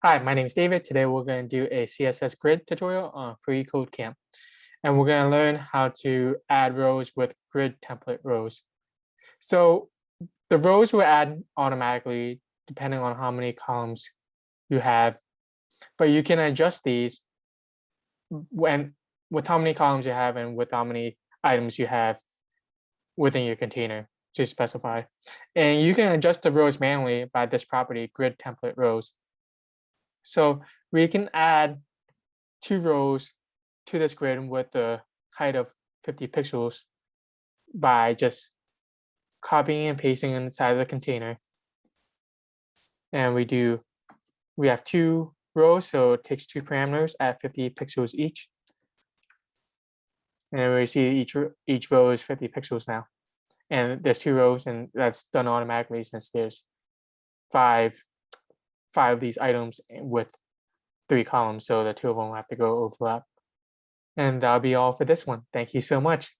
Hi, my name is David. Today we're going to do a CSS Grid tutorial on freeCodeCamp. And we're going to learn how to add rows with grid template rows. So the rows will add automatically depending on how many columns you have, but you can adjust these with how many columns you have and with how many items you have within your container to specify. And you can adjust the rows manually by this property, grid template rows. So we can add 2 rows to this grid with the height of 50 pixels by just copying and pasting inside of the container. And we have 2 rows, so it takes 2 parameters at 50 pixels each. And we see each row is 50 pixels now. And there's 2 rows, and that's done automatically since there's five of these items with 3 columns, so the 2 of them have to go overlap. And that'll be all for this one. Thank you so much.